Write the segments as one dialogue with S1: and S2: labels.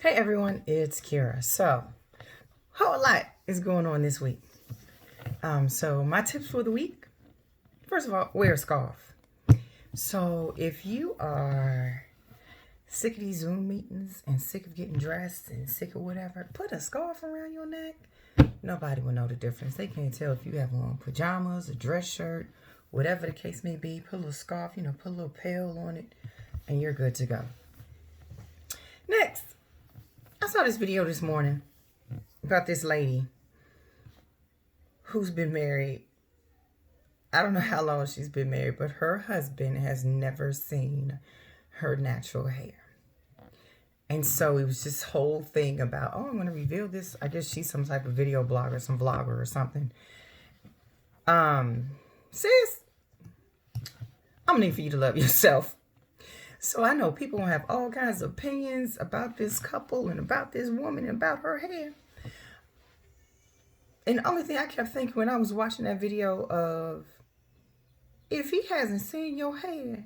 S1: Hey everyone, it's Kira. So, whole lot is going on this week. So my tips for the week, first of all, wear a scarf. So if you are sick of these Zoom meetings and sick of getting dressed and sick of whatever, put a scarf around your neck. Nobody will know the difference. They can't tell if you have on pajamas, a dress shirt, whatever the case may be. Put a little scarf, put a little pail on it, and you're good to go. Next, I saw this video this morning about this lady who's been married. I don't know how long she's been married, but her husband has never seen her natural hair. And so it was this whole thing about, oh, I'm going to reveal this. I guess she's some type of video blogger, some vlogger or something. Sis, I'm going to need for you to love yourself. So I know people will have all kinds of opinions about this couple and about this woman and about her hair. And the only thing I kept thinking when I was watching that video of, if he hasn't seen your hair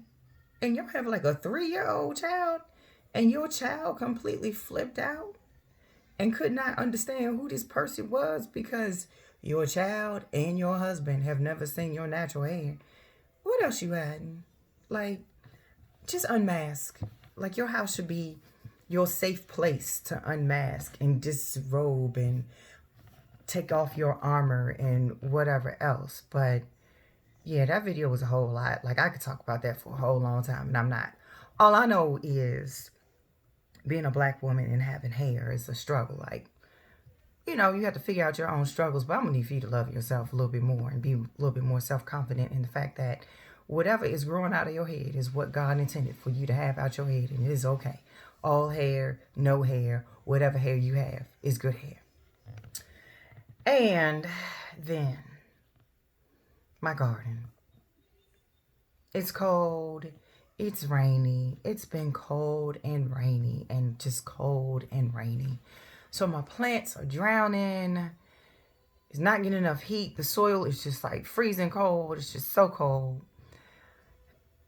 S1: and you have like a 3-year-old child and your child completely flipped out and could not understand who this person was because your child and your husband have never seen your natural hair, what else you hiding? Like, just unmask. Like, your house should be your safe place to unmask and disrobe and take off your armor and whatever else. But yeah, that video was a whole lot. Like, I could talk about that for a whole long time, and I'm not. All I know is being a black woman and having hair is a struggle. Like, you have to figure out your own struggles, but I'm gonna need for you to love yourself a little bit more and be a little bit more self-confident in the fact that whatever is growing out of your head is what God intended for you to have out your head, and it is okay. All hair, no hair, whatever hair you have is good hair. And then, my garden. It's cold, it's rainy, it's been cold and rainy, and just cold and rainy. So my plants are drowning. It's not getting enough heat. The soil is just like freezing cold. It's just so cold.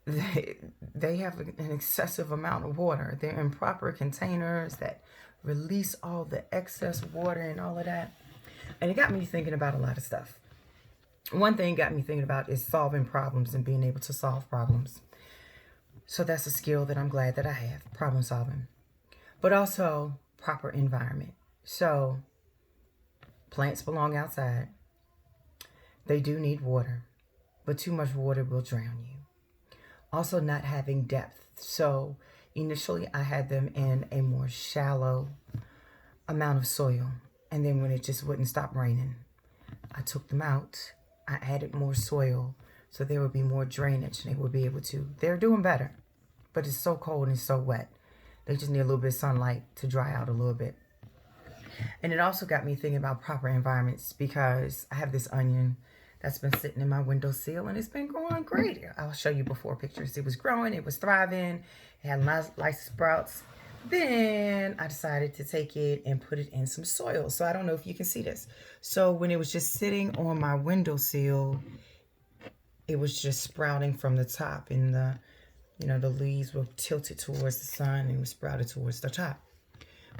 S1: They have an excessive amount of water. They're in proper containers that release all the excess water and all of that. And it got me thinking about a lot of stuff. One thing it got me thinking about is solving problems and being able to solve problems. So that's a skill that I'm glad that I have, problem solving. But also proper environment. So plants belong outside. They do need water, but too much water will drown you. Also not having depth. So initially I had them in a more shallow amount of soil. And then when it just wouldn't stop raining, I took them out. I added more soil so there would be more drainage and they would be able to. They're doing better, but it's so cold and it's so wet. They just need a little bit of sunlight to dry out a little bit. And it also got me thinking about proper environments because I have this onion that's been sitting in my windowsill and it's been growing great. I'll show you before pictures. It was growing, it was thriving, it had nice sprouts. Then I decided to take it and put it in some soil. So I don't know if you can see this. So when it was just sitting on my windowsill, it was just sprouting from the top, and the leaves were tilted towards the sun and it was sprouted towards the top.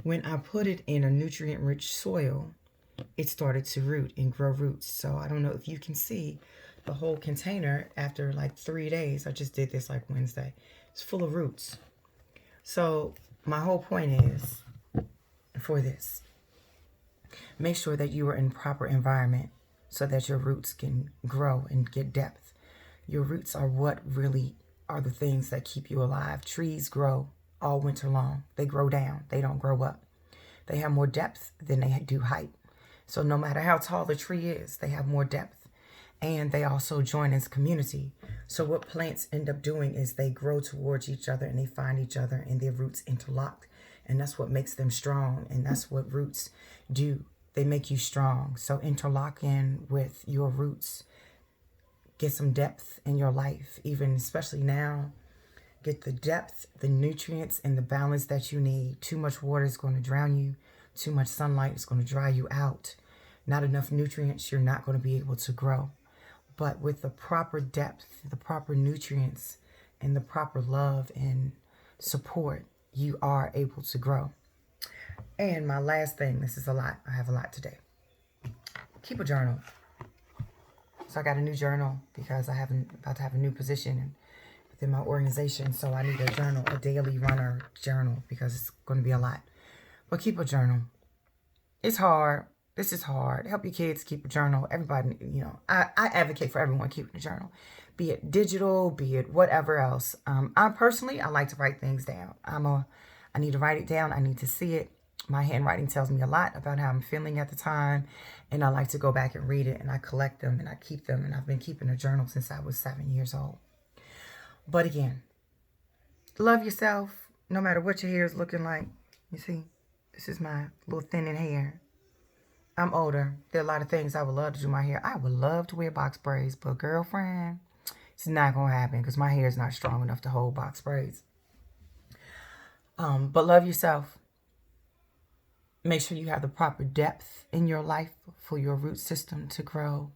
S1: When I put it in a nutrient-rich soil, it started to root and grow roots. So I don't know if you can see the whole container after like 3 days. I just did this like Wednesday. It's full of roots. So my whole point is for this, make sure that you are in proper environment so that your roots can grow and get depth. Your roots are what really are the things that keep you alive. Trees grow all winter long. They grow down. They don't grow up. They have more depth than they do height. So no matter how tall the tree is, they have more depth. And they also join as community. So what plants end up doing is they grow towards each other and they find each other and their roots interlock. And that's what makes them strong. And that's what roots do. They make you strong. So interlock in with your roots. Get some depth in your life, even especially now. Get the depth, the nutrients, and the balance that you need. Too much water is going to drown you. Too much sunlight is going to dry you out. Not enough nutrients, you're not going to be able to grow. But with the proper depth, the proper nutrients, and the proper love and support, you are able to grow. And my last thing, this is a lot. I have a lot today. Keep a journal. So I got a new journal because about to have a new position within my organization. So I need a journal, a daily runner journal, because it's going to be a lot. But keep a journal. It's hard. This is hard. Help your kids keep a journal. Everybody, you know, I advocate for everyone keeping a journal, be it digital, be it whatever else. I personally like to write things down. I need to write it down. I need to see it. My handwriting tells me a lot about how I'm feeling at the time, and I like to go back and read it, and I collect them and I keep them, and I've been keeping a journal since I was 7 years old. But again, love yourself no matter what your hair is looking like. You see, this is my little thinning hair. I'm older. There are a lot of things I would love to do my hair. I would love to wear box braids, but girlfriend, it's not going to happen because my hair is not strong enough to hold box braids. But love yourself. Make sure you have the proper depth in your life for your root system to grow.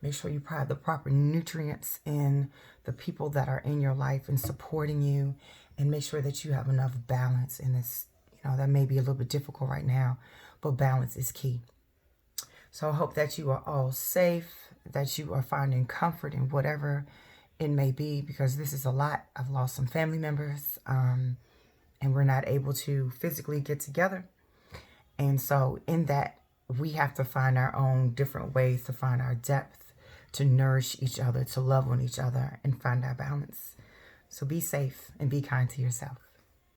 S1: Make sure you have the proper nutrients in the people that are in your life and supporting you. And make sure that you have enough balance in this. You know, that may be a little bit difficult right now, but balance is key. So I hope that you are all safe, that you are finding comfort in whatever it may be, because this is a lot. I've lost some family members, and we're not able to physically get together. And so in that, we have to find our own different ways to find our depth, to nourish each other, to love on each other, and find our balance. So be safe and be kind to yourself.